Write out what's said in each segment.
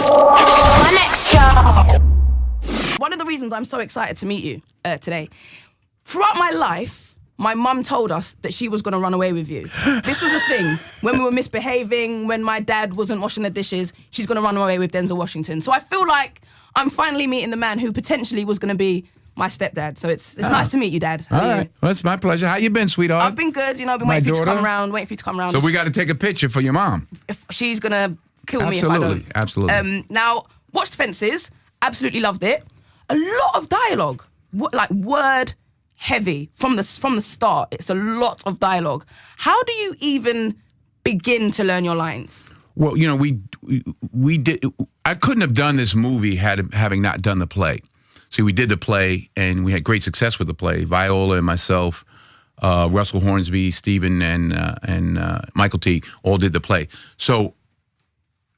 My next show. One of the reasons I'm so excited to meet you today, throughout my life, my mum told us that she was going to run away with you. This was a thing. When we were misbehaving, when my dad wasn't washing the dishes, she's going to run away with Denzel Washington. So I feel like I'm finally meeting the man who potentially was going to be my stepdad. So it's nice to meet you, Dad. How are you? Well, it's my pleasure. How you been, sweetheart? I've been good. You know, I've been waiting for you to come around, So we got to take a picture for your mom. If she's going to kill me if I don't. Absolutely. Now, watched Fences. Absolutely loved it. A lot of dialogue. Like word heavy from the start. It's a lot of dialogue. How do you even begin to learn your lines? Well, you know, we did. I couldn't have done this movie having not done the play. See, we did the play, and we had great success with the play. Viola and myself, Russell Hornsby, Stephen, and Michael T. all did the play. So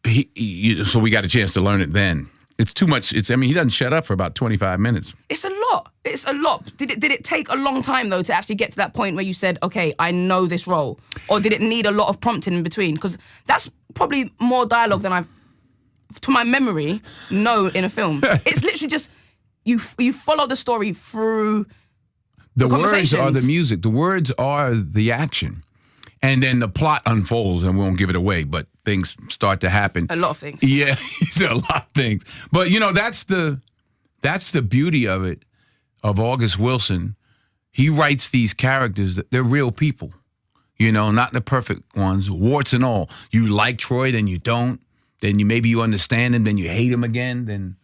so we got a chance to learn it then. It's too much. I mean, he doesn't shut up for about 25 minutes. It's a lot. It's a lot. Did it take a long time, though, to actually get to that point where you said, okay, I know this role? Or did it need a lot of prompting in between? Because that's probably more dialogue than I've, to my memory, know in a film. It's literally just, you follow the story through the words are the music. The words are the action. And then the plot unfolds, and we won't give it away, but things start to happen. A lot of things. Yeah, a lot of things. But, you know, that's the beauty of it, of August Wilson. He writes these characters that they're real people, you know, not the perfect ones, warts and all. You like Troy, then you don't. Then maybe you understand him, then you hate him again. Then,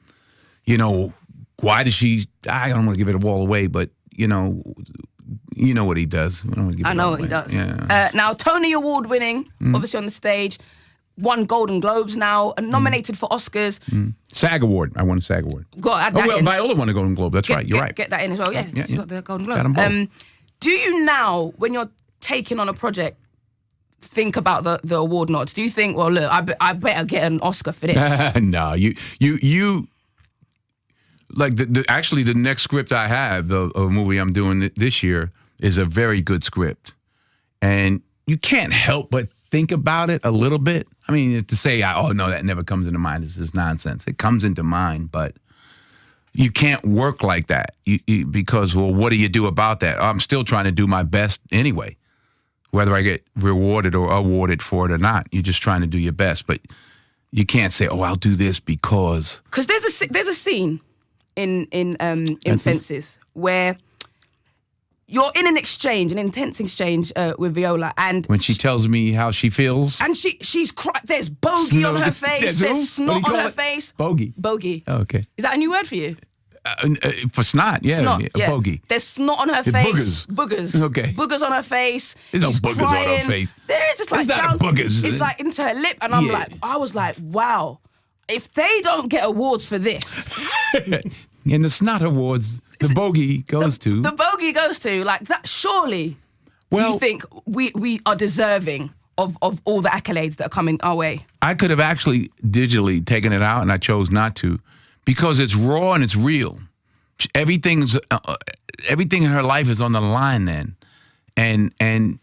you know, why does she, I don't want to give it all away, but, you know what he does. I know what he does. Yeah. Now, Tony Award winning, obviously on the stage, won Golden Globes now, and nominated for Oscars. SAG Award. I won a SAG Award. Got to add that in. Viola won a Golden Globe. That's right. You're right. Get that in as well. Yeah, she's got the Golden Globe. Got them both. Do you now, when you're taking on a project, think about the award nods? Do you think, well, look, I better get an Oscar for this? No, you. Like actually, the next script I have, a movie I'm doing this year, is a very good script, and you can't help but think about it a little bit. I mean, to say, oh no, that never comes into mind is nonsense. It comes into mind, but you can't work like that because, well, what do you do about that? I'm still trying to do my best anyway, whether I get rewarded or awarded for it or not. You're just trying to do your best, but you can't say, oh, I'll do this because there's a scene in Fences where you're in an intense exchange with Viola, and when she tells me how she feels, and she's crying. There's bogey on her face. There's snot on her face. Bogey. Oh, okay. Is that a new word for you? For snot, yeah. Snot, yeah. Bogey. There's snot on her face. Boogers. Okay. Boogers on her face. There's no she's boogers crying. on her face. There is. It's like not boogers. It's like into her lip, and I was like, wow. If they don't get awards for this. In the Snot Awards, the bogey goes to. The bogey goes to, like, that. Surely, you think we are deserving of all the accolades that are coming our way. I could have actually digitally taken it out, and I chose not to, because it's raw and it's real. Everything in her life is on the line then, and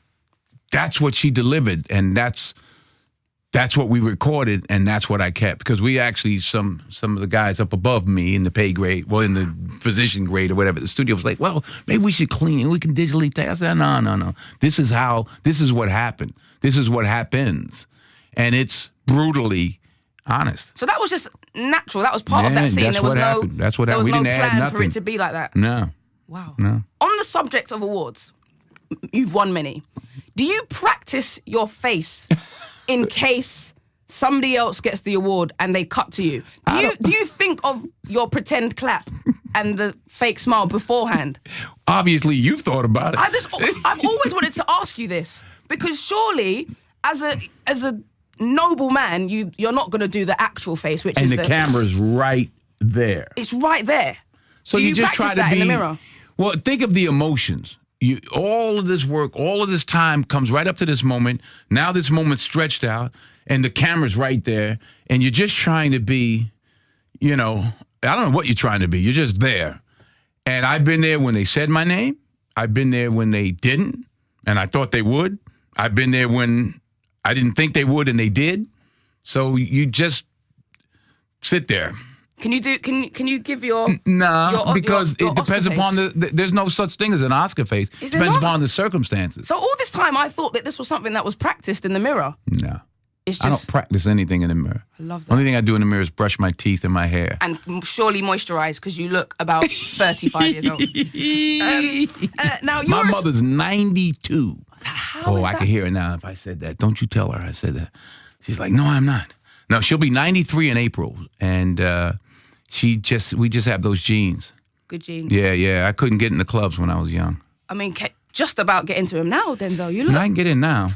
that's what she delivered, and that's what we recorded, and that's what I kept. Because we actually, some of the guys up above me in the pay grade, well, in the physician grade or whatever, the studio was like, well, maybe we should clean it. We can digitally take it. I said, no. This is what happened. This is what happens. And it's brutally honest. So that was just natural. That was part of that scene. That's what happened. That's what happened. There was we didn't no add plan nothing for it to be like that. No. Wow. No. On the subject of awards, you've won many. Do you practice your face in case somebody else gets the award and they cut to you? Do you think of your pretend clap and the fake smile beforehand? Obviously, you've thought about it. I've always wanted to ask you this, because surely, as a noble man, you're not going to do the actual face, which and is the camera's right there. It's right there. So do you just practice try to that be in the mirror? Well, think of the emotions. All of this work, all of this time comes right up to this moment. Now this moment's stretched out, and the camera's right there, and you're just trying to be, I don't know what you're trying to be. You're just there. And I've been there when they said my name. I've been there when they didn't, and I thought they would. I've been there when I didn't think they would, and they did. So you just sit there. Can you give your Because your it depends Oscar upon face? there's no such thing as an Oscar face. Is there Depends not? upon the circumstances. So all this time I thought that this was something that was practiced in the mirror. No. It's I don't just practice anything in the mirror. I love that. Only thing I do in the mirror is brush my teeth and my hair. And surely moisturize because you look about 35 years old. Now My you're mother's 92. How is I that? can hear it now if I said that. Don't you tell her I said that. She's like, no, I'm not. No, she'll be 93 in April. And we just have those genes. Good genes. Yeah. I couldn't get in the clubs when I was young. I mean, just about get into him now, Denzel. You And look. I can get in now.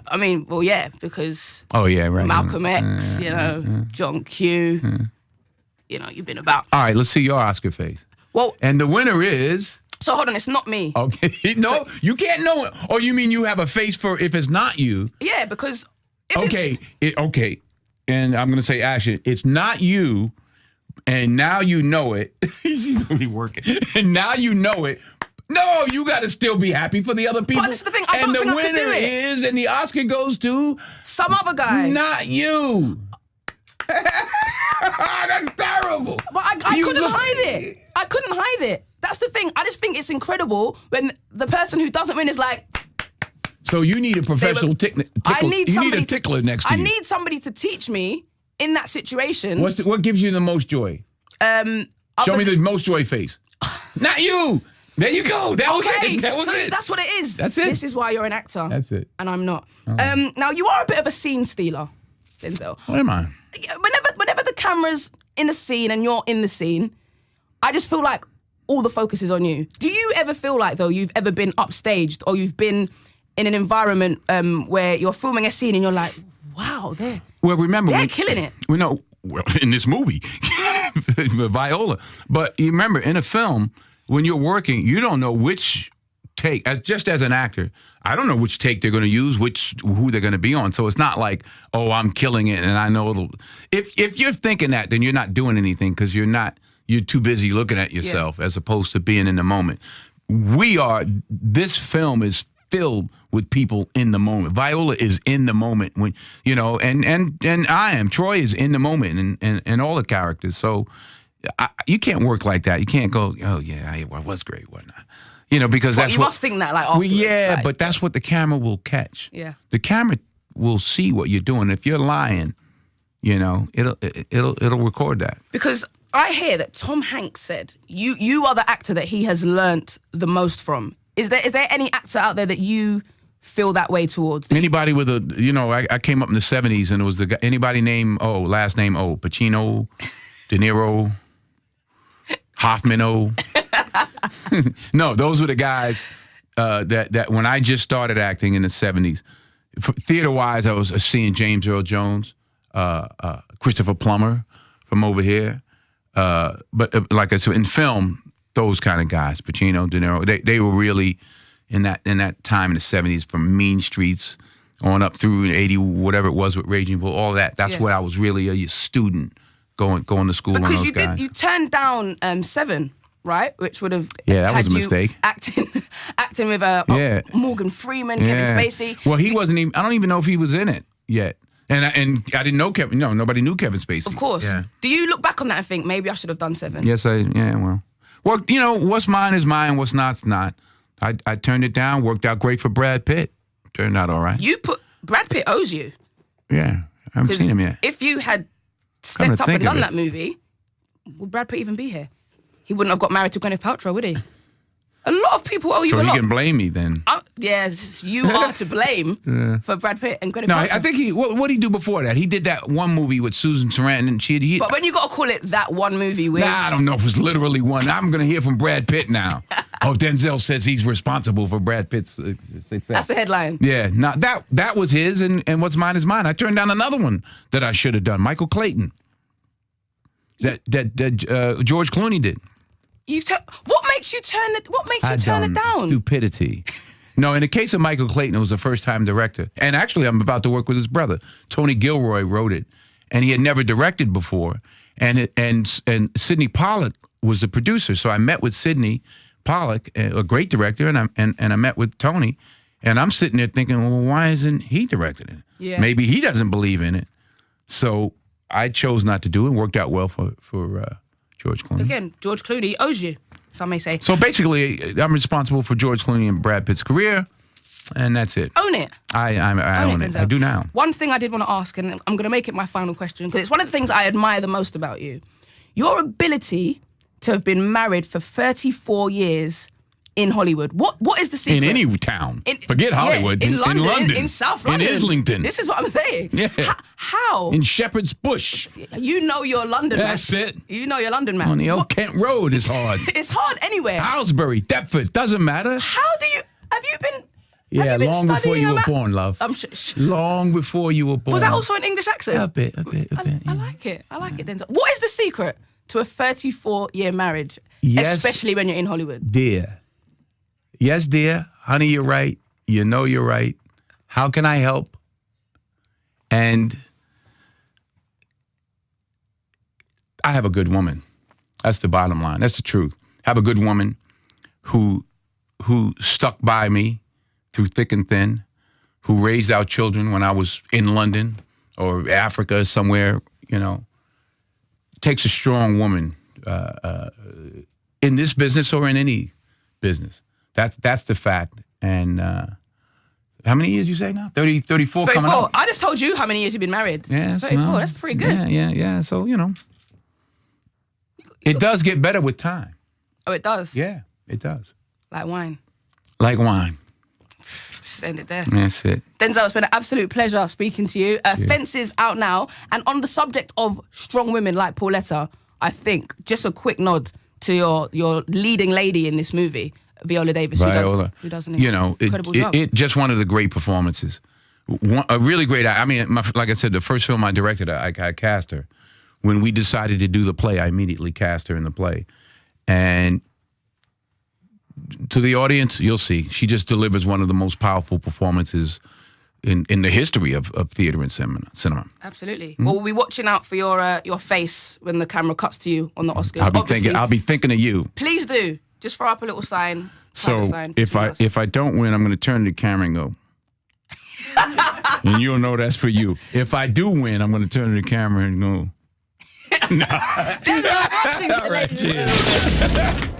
I mean, well, yeah, because Oh, yeah, right. Malcolm X, John Q. You've been about. All right, let's see your Oscar face. Well, And the winner is... so hold on, it's not me. Okay. No, you can't know it. Oh, you mean you have a face for if it's not you? Yeah, because if it's, Okay. And I'm going to say action. It's not you, and now you know it. He's really working. And now you know it. No, you got to still be happy for the other people. this is the thing, I don't and think the I could do winner it. is, and the Oscar goes to some other guy. not you. That's terrible. But I You couldn't look- hide it. I couldn't hide it. That's the thing. I just think it's incredible when the person who doesn't win is like, So you need a professional tickler. I need you somebody need a tickler next to I you. need somebody to teach me in that situation. What gives you the most joy? Show me the most joy face. Not you. There you go. That was Okay, it. That was so it. that's what it is. That's it. This is why you're an actor. That's it. And I'm not. Now you are a bit of a scene stealer, Denzel. What am I? Whenever the camera's in the scene and you're in the scene, I just feel like all the focus is on you. Do you ever feel like though you've ever been upstaged or you've been in an environment where you're filming a scene and you're like, wow, they're remember killing it. In this movie, Viola. But you remember in a film when you're working, you don't know which take. Just as an actor, I don't know which take they're going to use, who they're going to be on. So it's not like, oh, I'm killing it and I know it'll. If you're thinking that, then you're not doing anything because you're too busy looking at yourself as opposed to being in the moment. This film is filled with people in the moment. Viola is in the moment when, and I am. Troy is in the moment and all the characters. So you can't work like that. You can't go, oh yeah, I was great, wasn't I? Because that's you must think that like afterwards. But that's what the camera will catch. Yeah. The camera will see what you're doing. If you're lying, it'll record that. Because I hear that Tom Hanks said you are the actor that he has learnt the most from. Is there any actor out there that you feel that way towards? Anybody with I came up in the 70s and it was the guy, anybody named last name O, Pacino, De Niro, Hoffman O. No, those were the guys that when I just started acting in the 70s. Theater-wise, I was seeing James Earl Jones, Christopher Plummer from over here. But like I said, in film, those kind of guys, Pacino, De Niro, they were really in that time in the 70s from Mean Streets on up through 80, whatever it was with Raging Bull, all that. That's where I was really a student going to school on those guys. You turned down Seven, right? Which would have that was a mistake. Acting with Morgan Freeman, Kevin Spacey. Well, he wasn't even. I don't even know if he was in it yet. And I didn't know Kevin. No, nobody knew Kevin Spacey. Of course. Yeah. Do you look back on that and think maybe I should have done Seven? Yes, well, what's mine is mine. What's not's not. I turned it down. Worked out great for Brad Pitt. Turned out all right. Brad Pitt owes you. Yeah, I haven't seen him yet. If you had stepped up and done that movie, would Brad Pitt even be here? He wouldn't have got married to Gwyneth Paltrow, would he? A lot of people owe you a lot. So he can blame me then. Yes, you are to blame for Brad Pitt and Gwyneth Paltrow. I think what did he do before that? He did that one movie with Susan Sarandon, and But when you got to call it that one movie with... I don't know if it's literally one. I'm going to hear from Brad Pitt now. Denzel says he's responsible for Brad Pitt's success. That's the headline. Yeah, now that was his, and what's mine is mine. I turned down another one that I should have done, Michael Clayton. That George Clooney did. What makes you turn it down? Stupidity. No, in the case of Michael Clayton, it was a first-time director. And actually, I'm about to work with his brother. Tony Gilroy wrote it, and he had never directed before. And Sidney Pollack was the producer. So I met with Sidney Pollack, a great director, and I met with Tony. And I'm sitting there thinking, well, why isn't he directing it? Yeah. Maybe he doesn't believe in it. So I chose not to do it. Worked out well for George Clooney. Again, George Clooney owes you, some may say. So basically, I'm responsible for George Clooney and Brad Pitt's career, and that's it. Own it. I own it. Denzel. I do now. One thing I did want to ask, and I'm going to make it my final question, because it's one of the things I admire the most about you. Your ability to have been married for 34 years in Hollywood. What is the secret? In any town. Forget Hollywood. In London. In South London. In Islington. This is what I'm saying. Yeah. How? In Shepherd's Bush. You know you're London That's man. it. You know you're London man. On the old Kent Road is hard. It's hard anywhere. Aylesbury, Deptford, doesn't matter. How do you... Have you been... Yeah, have you been long before studying you were about- born, love. I'm sure. Long before you were born. Was that also an English accent? A bit. I like it. I like it, Denzel. What is the secret to a 34-year marriage, Yes. especially when you're in Hollywood? Dear. Yes, dear. Honey, you're right. You know you're right. How can I help? And I have a good woman. That's the bottom line. That's the truth. I have a good woman who stuck by me through thick and thin, who raised our children when I was in London or Africa somewhere, you know. It takes a strong woman in this business or in any business. That's the fact. And how many years you say now? 34 coming up? I just told you how many years you've been married. Yeah, 34. well, That's pretty good. Yeah. So, you know, it does get better with time. Oh, it does? Yeah, it does. Like wine. Like wine. Just end it there. That's it. Denzel, it's been an absolute pleasure speaking to you. Fences out now. And on the subject of strong women like Pauletta, I think just a quick nod to your leading lady in this movie, Viola Davis, who does an incredible job. It just one of the great performances. A really great. I mean, like I said, the first film I directed, I cast her. When we decided to do the play, I immediately cast her in the play, and to the audience, you'll see she just delivers one of the most powerful performances in the history of theater and cinema. Absolutely. Well, we'll be watching out for your face when the camera cuts to you on the Oscars. I'll be thinking of you. Please do. Just throw up a little sign. So sign, if I don't win, I'm going to turn to the camera and go. And you'll know that's for you. If I do win, I'm going to turn to the camera and go. No. All right, cheers.